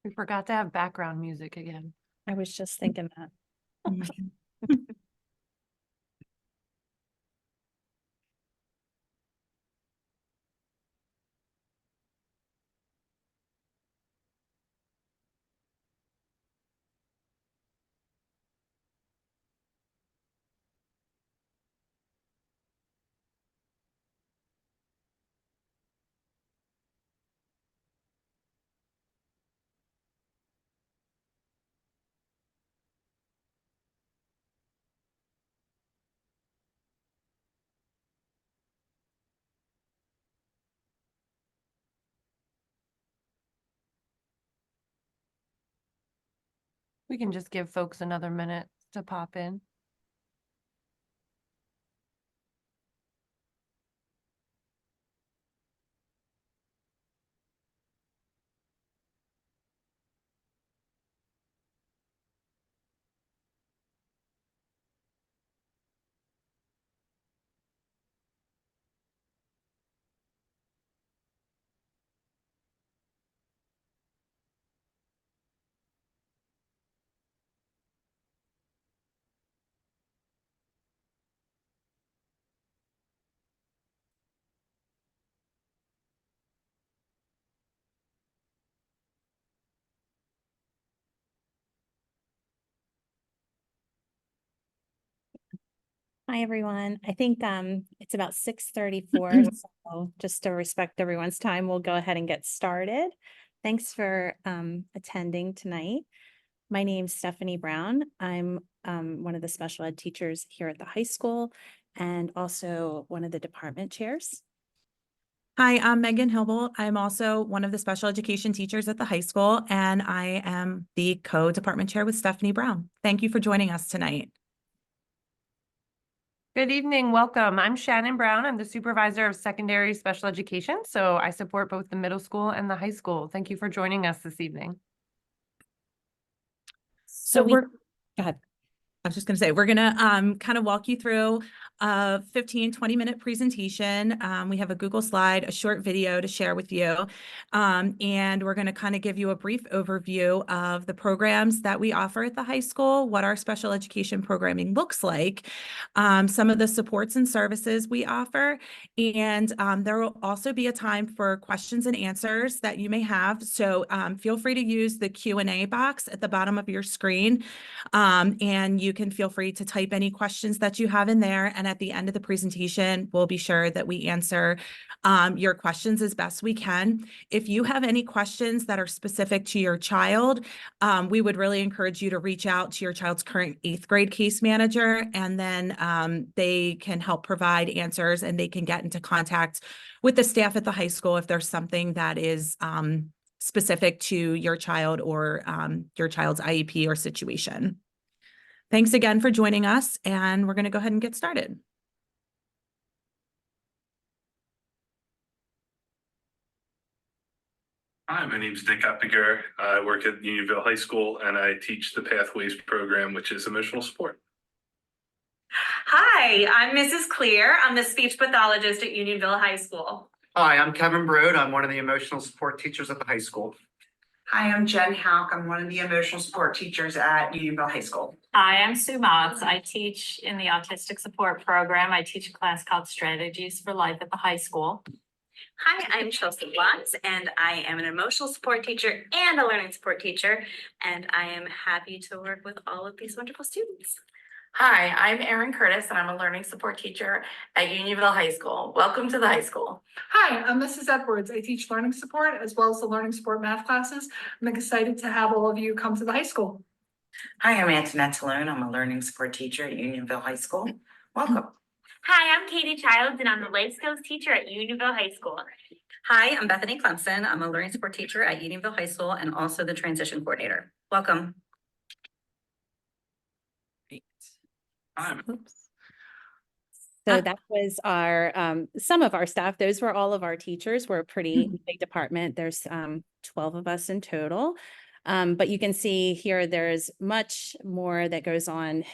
We forgot to have background music again. I was just thinking that. Mhm. We can just give folks another minute to pop in. Hi, everyone. I think it's about 6:34, so just to respect everyone's time, we'll go ahead and get started. Thanks for attending tonight. My name's Stephanie Brown. I'm one of the special ed teachers here at the high school and also one of the department chairs. Hi, I'm Megan Hillbolt. I'm also one of the special education teachers at the high school, and I am the co-department chair with Stephanie Brown. Thank you for joining us tonight. Good evening, welcome. I'm Shannon Brown. I'm the supervisor of secondary special education, so I support both the middle school and the high school. Thank you for joining us this evening. So Go ahead. I was just going to say, we're going to kind of walk you through a 15-20-minute presentation. We have a Google slide, a short video to share with you. And we're going to kind of give you a brief overview of the programs that we offer at the high school, what our special education programming looks like, some of the supports and services we offer. And there will also be a time for questions and answers that you may have. So feel free to use the Q&A box at the bottom of your screen. And you can feel free to type any questions that you have in there. And at the end of the presentation, we'll be sure that we answer your questions as best we can. If you have any questions that are specific to your child, we would really encourage you to reach out to your child's current 8th grade case manager, and then they can help provide answers, and they can get into contact with the staff at the high school if there's something that is specific to your child or your child's IEP or situation. Thanks again for joining us, and we're going to go ahead and get started. Hi, my name is Nick Uppiger. I work at Unionville High School, and I teach the Pathways program, which is emotional support. Hi, I'm Mrs. Clear. I'm the speech pathologist at Unionville High School. Hi, I'm Kevin Broad. I'm one of the emotional support teachers at the high school. Hi, I'm Jen Hauk. I'm one of the emotional support teachers at Unionville High School. Hi, I'm Sue Motz. I teach in the autistic support program. I teach a class called Strategies for Life at the high school. Hi, I'm Chelsea Watts, and I am an emotional support teacher and a learning support teacher, and I am happy to work with all of these wonderful students. Hi, I'm Erin Curtis, and I'm a learning support teacher at Unionville High School. Welcome to the high school. Hi, I'm Mrs. Edwards. I teach learning support as well as the learning support math classes. I'm excited to have all of you come to the high school. Hi, I'm Antoinette Talone. I'm a learning support teacher at Unionville High School. Welcome. Hi, I'm Katie Childs, and I'm the life skills teacher at Unionville High School. Hi, I'm Bethany Clemson. I'm a learning support teacher at Unionville High School and also the transition coordinator. Welcome. Oops. So that was our some of our staff. Those were all of our teachers. We're a pretty big department. There's 12 of us in total. But you can see here there's much more that goes on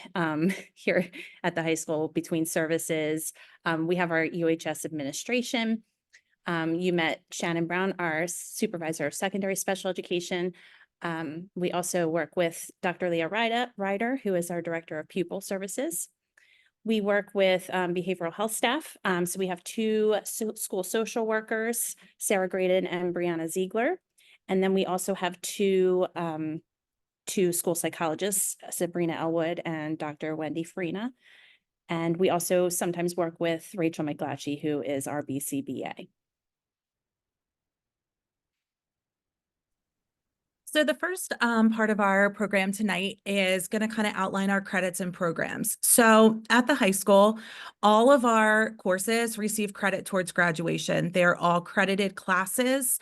here at the high school between services. We have our UHS administration. You met Shannon Brown, our supervisor of secondary special education. We also work with Dr. Leah Ryder, who is our Director of Pupil Services. We work with behavioral health staff. So we have two school social workers, Sarah Graydon and Brianna Ziegler. And then we also have two school psychologists, Sabrina Elwood and Dr. Wendy Farina. And we also sometimes work with Rachel McGlatchy, who is our BCBA. So the first part of our program tonight is going to kind of outline our credits and programs. So at the high school, all of our courses receive credit towards graduation. They're all credited classes.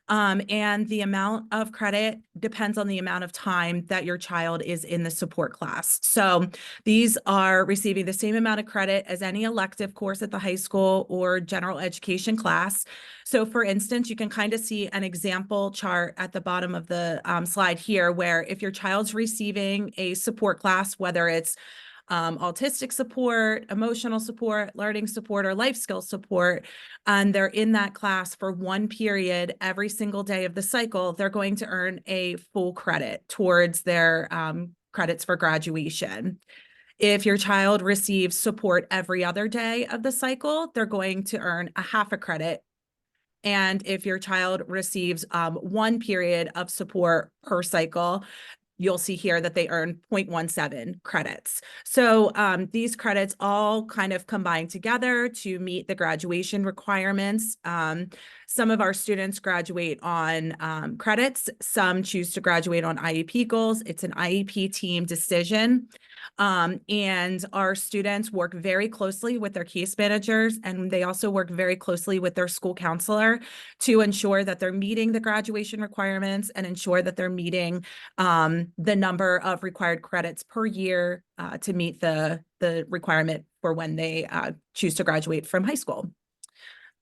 And the amount of credit depends on the amount of time that your child is in the support class. So these are receiving the same amount of credit as any elective course at the high school or general education class. So for instance, you can kind of see an example chart at the bottom of the slide here, where if your child's receiving a support class, whether it's autistic support, emotional support, learning support, or life skills support, and they're in that class for one period every single day of the cycle, they're going to earn a full credit towards their credits for graduation. If your child receives support every other day of the cycle, they're going to earn a half a credit. And if your child receives one period of support per cycle, you'll see here that they earn 0.17 credits. So these credits all kind of combine together to meet the graduation requirements. Some of our students graduate on credits. Some choose to graduate on IEP goals. It's an IEP team decision. And our students work very closely with their case managers, and they also work very closely with their school counselor to ensure that they're meeting the graduation requirements and ensure that they're meeting the number of required credits per year to meet the requirement for when they choose to graduate from high school.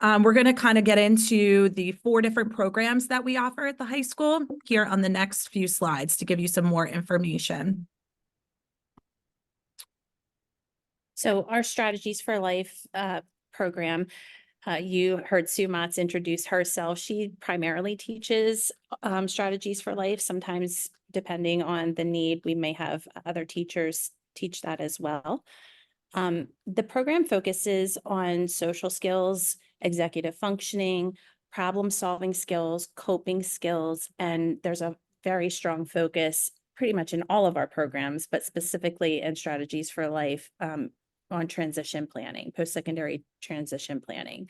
We're going to kind of get into the 4 different programs that we offer at the high school here on the next few slides to give you some more information. So our Strategies for Life program, you heard Sue Motz introduce herself. She primarily teaches Strategies for Life. Sometimes, depending on the need, we may have other teachers teach that as well. The program focuses on social skills, executive functioning, problem-solving skills, coping skills, and there's a very strong focus pretty much in all of our programs, but specifically in Strategies for Life on transition planning, post-secondary transition planning.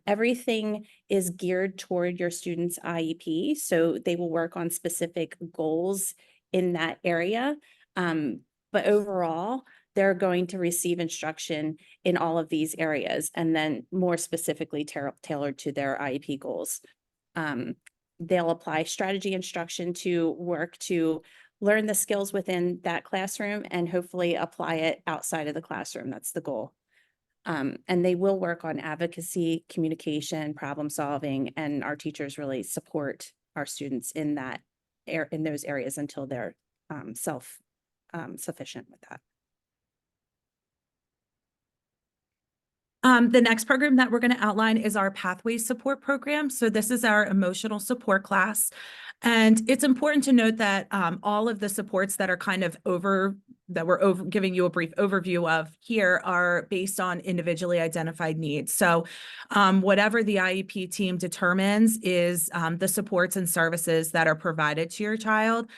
Everything is geared toward your student's IEP, so they will work on specific goals in that area. But overall, they're going to receive instruction in all of these areas, and then more specifically tailored to their IEP goals. They'll apply strategy instruction to work to learn the skills within that classroom and hopefully apply it outside of the classroom. That's the goal. And they will work on advocacy, communication, problem solving, and our teachers really support our students in those areas until they're sufficient with that. The next program that we're going to outline is our Pathways Support Program. So this is our emotional support class. And it's important to note that all of the supports that are kind of giving you a brief overview of here are based on individually identified needs. So whatever the IEP team determines is the supports and services that are provided to your child.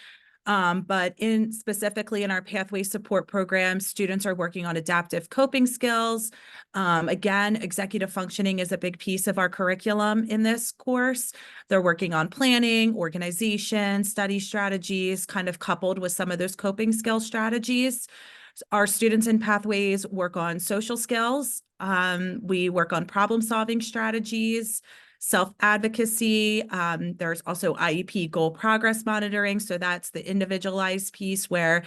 But specifically in our Pathway Support Program, students are working on adaptive coping skills. Again, executive functioning is a big piece of our curriculum in this course. They're working on planning, organization, study strategies, kind of coupled with some of those coping skill strategies. Our students in Pathways work on social skills. We work on problem-solving strategies, self-advocacy. There's also IEP goal progress monitoring. So that's the individualized piece where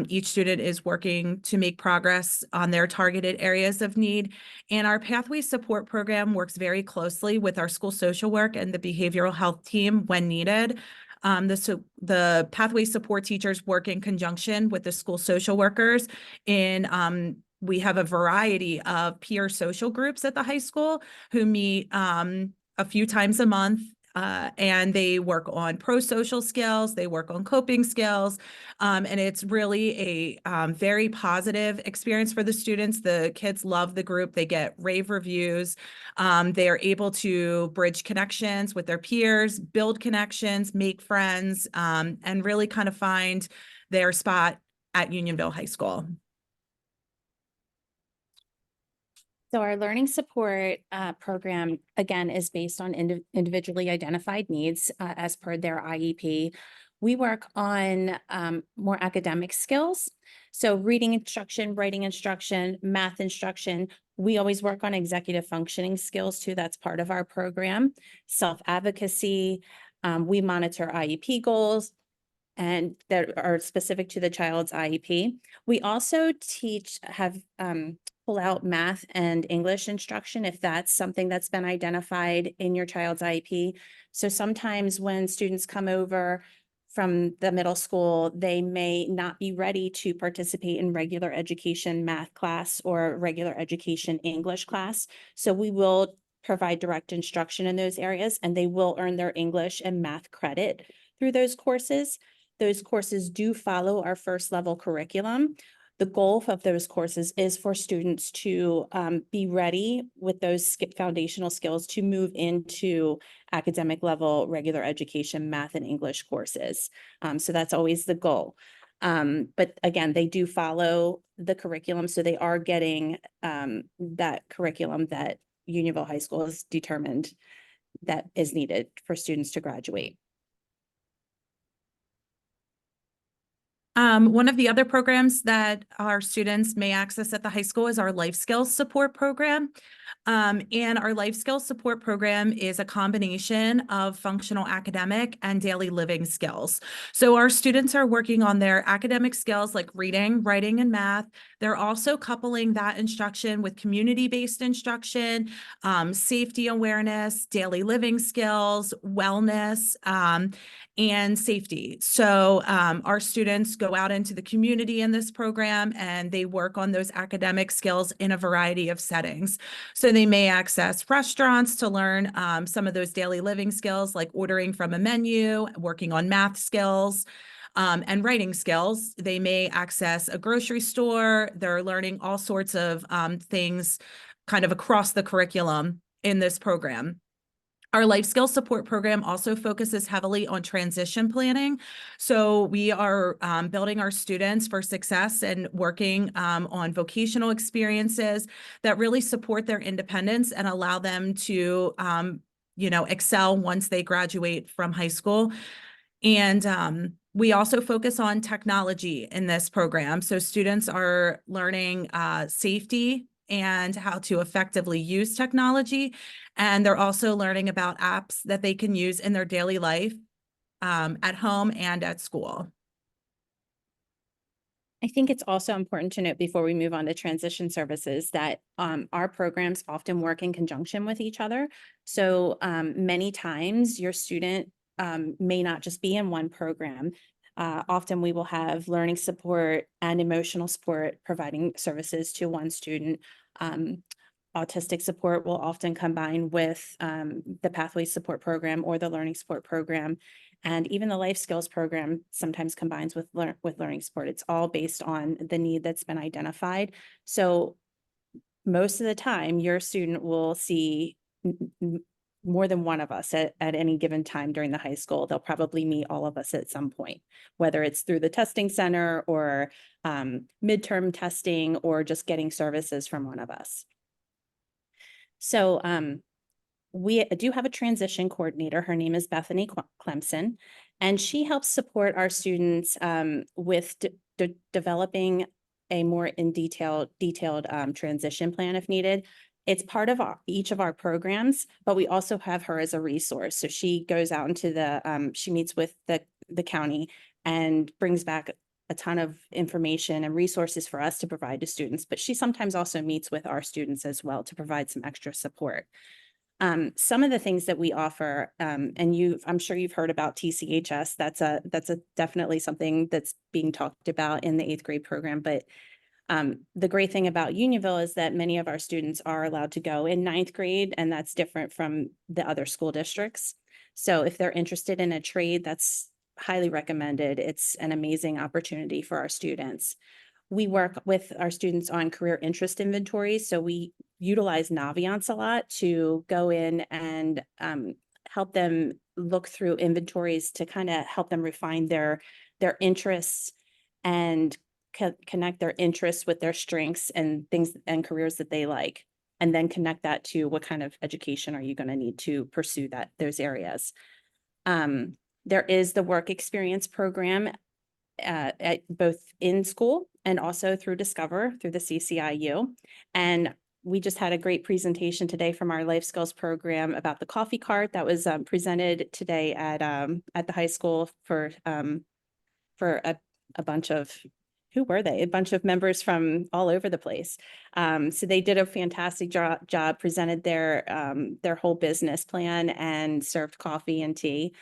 each student is working to make progress on their targeted areas of need. And our Pathway Support Program works very closely with our school social work and the behavioral health team when needed. The Pathway Support teachers work in conjunction with the school social workers we have a variety of peer social groups at the high school who meet a few times a month and they work on pro-social skills, they work on coping skills, and it's really a very positive experience for the students. The kids love the group. They get rave reviews. They are able to bridge connections with their peers, build connections, make friends, and really kind of find their spot at Unionville High School. So our learning support program, again, is based on individually identified needs as per their IEP. We work on more academic skills. So reading instruction, writing instruction, math instruction. We always work on executive functioning skills too. That's part of our program. Self-advocacy. We monitor IEP goals and that are specific to the child's IEP. We also pull out math and English instruction if that's something that's been identified in your child's IEP. So sometimes when students come over from the middle school, they may not be ready to participate in regular education math class or regular education English class. So we will provide direct instruction in those areas, and they will earn their English and math credit through those courses. Those courses do follow our first level curriculum. The goal of those courses is for students to be ready with those foundational skills to move into academic level, regular education, math and English courses. So that's always the goal. But again, they do follow the curriculum. So they are getting that curriculum that Unionville High School has determined that is needed for students to graduate. One of the other programs that our students may access at the high school is our life skills support program. And our life skills support program is a combination of functional academic and daily living skills. So our students are working on their academic skills like reading, writing, and math. They're also coupling that instruction with community-based instruction, safety awareness, daily living skills, wellness, and safety. So our students go out into the community in this program and they work on those academic skills in a variety of settings. So they may access restaurants to learn some of those daily living skills like ordering from a menu, working on math skills, and writing skills. They may access a grocery store. They're learning all sorts of things kind of across the curriculum in this program. Our life skills support program also focuses heavily on transition planning. So we are building our students for success and working on vocational experiences that really support their independence and allow them to, excel once they graduate from high school. And we also focus on technology in this program. So students are learning safety and how to effectively use technology. And they're also learning about apps that they can use in their daily life at home and at school. I think it's also important to note before we move on to transition services that our programs often work in conjunction with each other. So many times your student may not just be in one program. Often we will have learning support and emotional support providing services to one student. Autistic support will often combine with the Pathways Support Program or the Learning Support Program. And even the Life Skills Program sometimes combines with learning support. It's all based on the need that's been identified. So most of the time, your student will see more than one of us at any given time during the high school. They'll probably meet all of us at some point, whether it's through the testing center or midterm testing or just getting services from one of us. So we do have a transition coordinator. Her name is Bethany Clemson, and she helps support our students with developing a more detailed transition plan if needed. It's part of each of our programs, but we also have her as a resource. So she goes out into she meets with the county and brings back a ton of information and resources for us to provide to students, but she sometimes also meets with our students as well to provide some extra support. Some of the things that we offer, and I'm sure you've heard about TCHS. That's definitely something that's being talked about in the 8th grade program, but the great thing about Unionville is that many of our students are allowed to go in 9th grade, and that's different from the other school districts. So if they're interested in a trade, that's highly recommended. It's an amazing opportunity for our students. We work with our students on career interest inventories. So we utilize Naviance a lot to go in and help them look through inventories to kind of help them refine their interests and connect their interests with their strengths and things and careers that they like, and then connect that to what kind of education are you going to need to pursue those areas. There is the work experience program at both in school and also through Discover through the CCIU. And we just had a great presentation today from our life skills program about the coffee cart that was presented today at the high school for a bunch of, who were they? A bunch of members from all over the place. So they did a fantastic job, presented their whole business plan and served coffee and tea.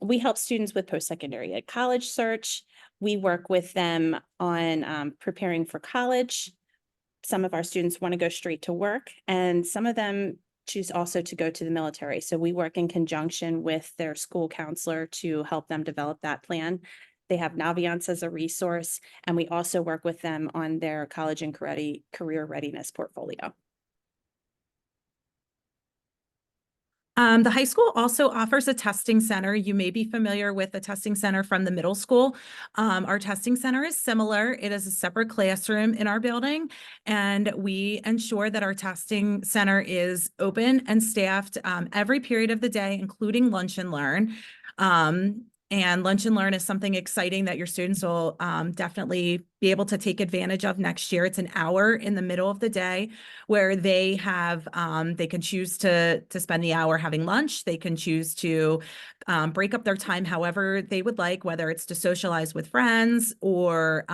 We help students with post-secondary ed college search. We work with them on preparing for college. Some of our students want to go straight to work, and some of them choose also to go to the military. So we work in conjunction with their school counselor to help them develop that plan. They have Naviance as a resource, and we also work with them on their college and career readiness portfolio. The high school also offers a testing center. You may be familiar with the testing center from the middle school. Our testing center is similar. It is a separate classroom in our building, and we ensure that our testing center is open and staffed every period of the day, including lunch and learn. And lunch and learn is something exciting that your students will definitely be able to take advantage of next year. It's an hour in the middle of the day where they have, they can choose to spend the hour having lunch. They can choose to break up their time however they would like, whether it's to socialize with friends or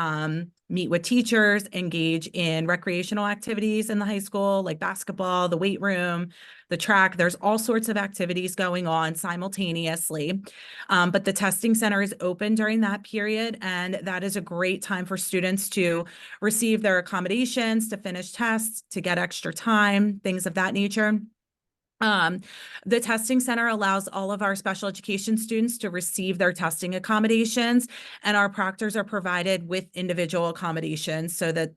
meet with teachers, engage in recreational activities in the high school, like basketball, the weight room, the track. There's all sorts of activities going on simultaneously. But the testing center is open during that period, and that is a great time for students to receive their accommodations, to finish tests, to get extra time, things of that nature. The testing center allows all of our special education students to receive their testing accommodations, and our proctors are provided with individual accommodations so that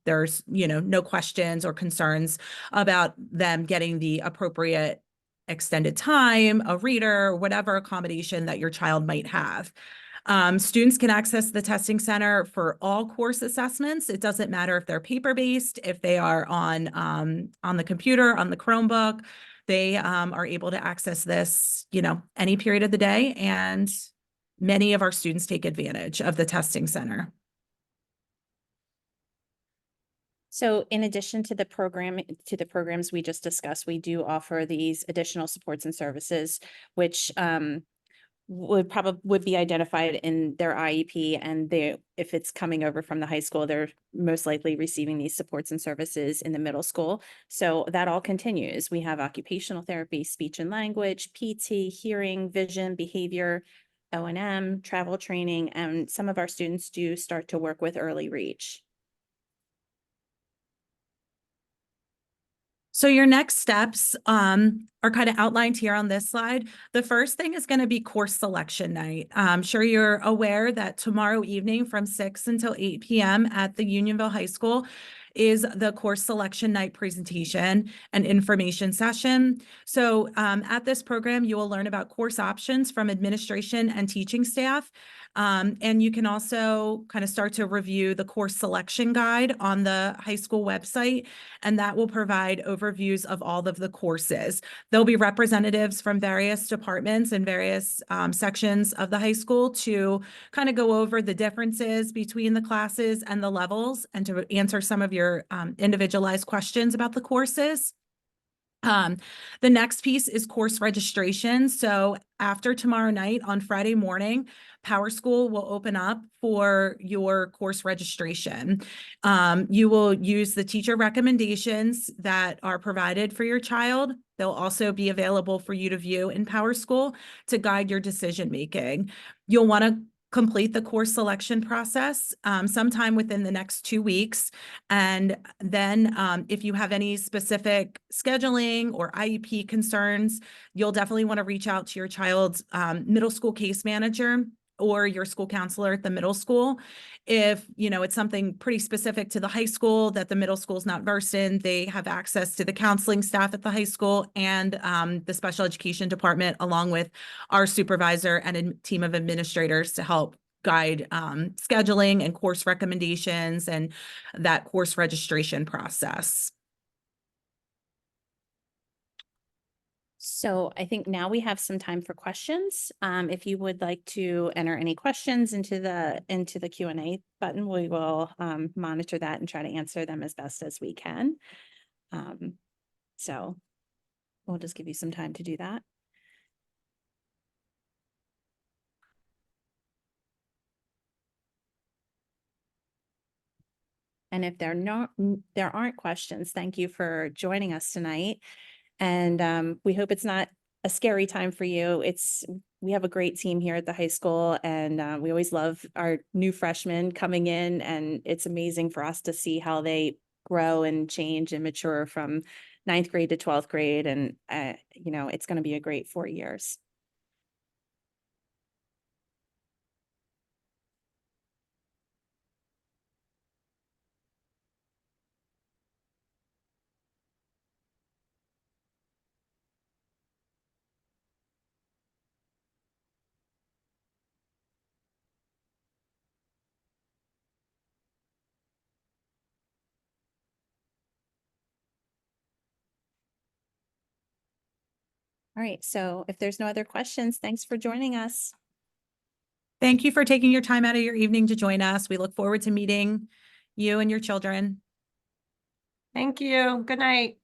there's, no questions or concerns about them getting the appropriate extended time, a reader, whatever accommodation that your child might have. Students can access the testing center for all course assessments. It doesn't matter if they're paper-based, if they are on the computer, on the Chromebook. They are able to access this, any period of the day, and many of our students take advantage of the testing center. So in addition to the programs we just discussed, we do offer these additional supports and services, which would be identified in their IEP, and if it's coming over from the high school, they're most likely receiving these supports and services in the middle school. So that all continues. We have occupational therapy, speech and language, PT, hearing, vision, behavior, O&M, travel training, and some of our students do start to work with early reach. So your next steps are kind of outlined here on this slide. The first thing is going to be course selection night. I'm sure you're aware that tomorrow evening from 6 until 8 p.m. at the Unionville High School is the course selection night presentation and information session. So at this program, you will learn about course options from administration and teaching staff. And you can also kind of start to review the course selection guide on the high school website, and that will provide overviews of all of the courses. There'll be representatives from various departments and various sections of the high school to kind of go over the differences between the classes and the levels, and to answer some of your individualized questions about the courses. The next piece is course registration. So after tomorrow night on Friday morning, Power School will open up for your course registration. You will use the teacher recommendations that are provided for your child. They'll also be available for you to view in Power School to guide your decision making. You'll want to complete the course selection process sometime within the next 2 weeks. And then if you have any specific scheduling or IEP concerns, you'll definitely want to reach out to your child's middle school case manager or your school counselor at the middle school. If, it's something pretty specific to the high school that the middle school is not versed in, they have access to the counseling staff at the high school and the special education department, along with our supervisor and a team of administrators to help guide scheduling and course recommendations and that course registration process. So I think now we have some time for questions. If you would like to enter any questions into the Q&A button, we will monitor that and try to answer them as best as we can. So we'll just give you some time to do that. And if there aren't questions, thank you for joining us tonight. And we hope it's not a scary time for you. We have a great team here at the high school, and we always love our new freshmen coming in, and it's amazing for us to see how they grow and change and mature from 9th grade to 12th grade. And, it's going to be a great 4 years. All right, so if there's no other questions, thanks for joining us. Thank you for taking your time out of your evening to join us. We look forward to meeting you and your children. Thank you. Good night.